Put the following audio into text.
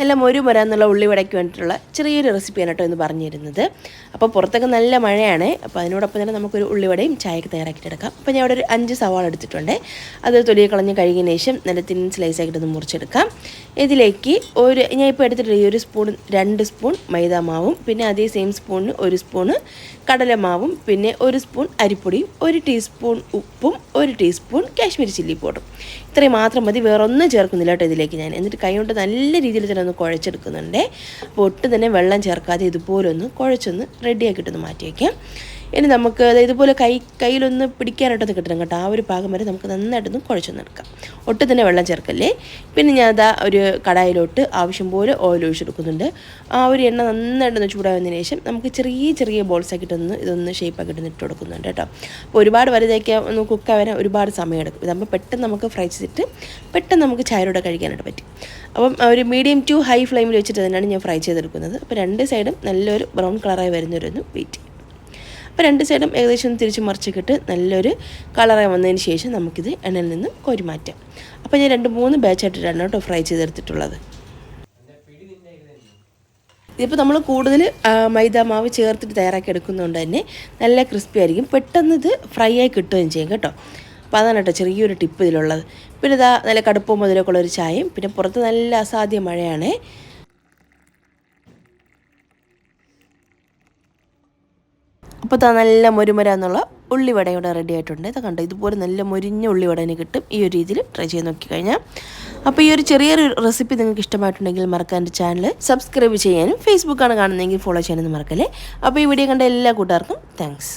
നല്ല മൊരുമൊരാന്നുള്ള ഉള്ളിവടയ്ക്ക് വേണ്ടിയിട്ടുള്ള ചെറിയൊരു റെസിപ്പിയാണ് കേട്ടോ എന്ന് പറഞ്ഞു തരുന്നത്. അപ്പോൾ പുറത്തൊക്കെ നല്ല മഴയാണ്. അപ്പോൾ അതിനോടൊപ്പം തന്നെ നമുക്കൊരു ഉള്ളിവടയും ചായക്ക് തയ്യാറാക്കിയിട്ടെടുക്കാം. അപ്പോൾ ഞാൻ ഇവിടെ ഒരു 5 സവാള എടുത്തിട്ടുണ്ട്. അത് തൊലിയെ കളഞ്ഞ് കഴുകിയതിന് ശേഷം നല്ല തിൻ സ്ലൈസ് ആക്കിയിട്ടൊന്ന് മുറിച്ചെടുക്കാം. ഇതിലേക്ക് ഞാൻ ഇപ്പോൾ എടുത്തിട്ടുള്ള ഈ 1 സ്പൂൺ 2 സ്പൂൺ മൈദാമാവും പിന്നെ അതേ സെയിം സ്പൂണിന് 1 സ്പൂണ് കടലമാവും പിന്നെ 1 സ്പൂൺ അരിപ്പൊടിയും 1 ടീസ്പൂൺ ഉപ്പും 1 ടീസ്പൂൺ കാശ്മീരി ചില്ലി പൗഡറും ഇത്രയും മാത്രം മതി. വേറെ ഒന്നും ചേർക്കുന്നില്ല കേട്ടോ ഇതിലേക്ക് ഞാൻ. എന്നിട്ട് കൈ കൊണ്ട് നല്ല രീതിയിൽ തന്നെ ഒന്ന് കുഴച്ചെടുക്കുന്നുണ്ട്. അപ്പോൾ ഒട്ടും തന്നെ വെള്ളം ചേർക്കാതെ ഇതുപോലെ ഒന്ന് കുഴച്ചൊന്ന് റെഡിയാക്കിയിട്ടൊന്ന് മാറ്റി വയ്ക്കാം. ഇനി നമുക്ക് ഇതുപോലെ കയ്യിലൊന്ന് പിടിക്കാനായിട്ടൊന്ന് കിട്ടണം കേട്ടോ. ആ ഒരു പാകം വരെ നമുക്ക് നന്നായിട്ടൊന്ന് കുഴച്ചൊന്നെടുക്കാം. ഒട്ടും തന്നെ വെള്ളം ചേർക്കല്ലേ. പിന്നെ ഞാൻ ഒരു കടായിലോട്ട് ആവശ്യം പോലെ ഓയിൽ ഒഴിച്ചെടുക്കുന്നുണ്ട്. ആ ഒരു എണ്ണ നന്നായിട്ടൊന്ന് ചൂടാവുന്നതിന് ശേഷം നമുക്ക് ചെറിയ ബോൾസ് ആക്കിയിട്ടൊന്ന് ഇതൊന്ന് ഷേപ്പാക്കിയിട്ടൊന്ന് ഇട്ട് കൊടുക്കുന്നുണ്ട് കേട്ടോ. അപ്പോൾ ഒരുപാട് വലുതാക്കി ഒന്ന് കുക്കാവാൻ ഒരുപാട് സമയം എടുക്കും. ഇതാകുമ്പോൾ പെട്ടെന്ന് നമുക്ക് ഫ്രൈ ചെയ്തിട്ട് പെട്ടെന്ന് നമുക്ക് ചായയോടെ കഴിക്കാനായിട്ട് പറ്റും. അപ്പം ഒരു മീഡിയം ടു ഹൈ ഫ്ലെയിമിൽ വെച്ചിട്ട് തന്നെയാണ് ഞാൻ ഫ്രൈ ചെയ്തെടുക്കുന്നത്. അപ്പോൾ 2 സൈഡും നല്ലൊരു ബ്രൗൺ കളറായി വരുന്നവരൊന്ന് വെയിറ്റ് ചെയ്യും. അപ്പോൾ 2 സൈഡും ഏകദേശം തിരിച്ച് മറിച്ചിട്ട് നല്ലൊരു കളറായി വന്നതിന് ശേഷം നമുക്കിത് എണ്ണയിൽ നിന്ന് കോരി മാറ്റാം. അപ്പോൾ ഞാൻ 2-3 ബാച്ചായിട്ടിട്ടാണ് കേട്ടോ ഫ്രൈ ചെയ്തെടുത്തിട്ടുള്ളത്. ഇതിപ്പോൾ നമ്മൾ കൂടുതൽ മൈദാമാവ് ചേർത്തിട്ട് തയ്യാറാക്കി എടുക്കുന്നതുകൊണ്ട് തന്നെ നല്ല ക്രിസ്പി ആയിരിക്കും. പെട്ടെന്ന് ഇത് ഫ്രൈ ആയി കിട്ടുകയും ചെയ്യും കേട്ടോ. അപ്പോൾ അതാണ് കേട്ടോ ചെറിയൊരു ടിപ്പ് ഇതിലുള്ളത്. പിന്നെ ഇതാ നല്ല കടുപ്പവും മധുരമൊക്കെ ഉള്ളൊരു ചായയും പിന്നെ പുറത്ത് നല്ല അസാധ്യ മഴയാണ്. അപ്പോൾ നല്ല മൊരുമര എന്നുള്ള ഉള്ളിവട ഇവിടെ റെഡി ആയിട്ടുണ്ട്. ഇത് കണ്ടോ, ഇതുപോലെ നല്ല മൊരിഞ്ഞ ഉള്ളിവടന് കിട്ടും. ഈ ഒരു രീതിയിൽ ട്രൈ ചെയ്ത് നോക്കിക്കഴിഞ്ഞാൽ. അപ്പോൾ ഈ ഒരു ചെറിയൊരു റെസിപ്പി നിങ്ങൾക്ക് ഇഷ്ടമായിട്ടുണ്ടെങ്കിൽ മറക്കാൻ എൻ്റെ ചാനൽ സബ്സ്ക്രൈബ് ചെയ്യാനും ഫേസ്ബുക്കാണ് കാണുന്നതെങ്കിൽ ഫോളോ ചെയ്യാനൊന്നും മറക്കല്ലേ. അപ്പോൾ ഈ വീഡിയോ കണ്ട എല്ലാ കൂട്ടുകാർക്കും താങ്ക്സ്.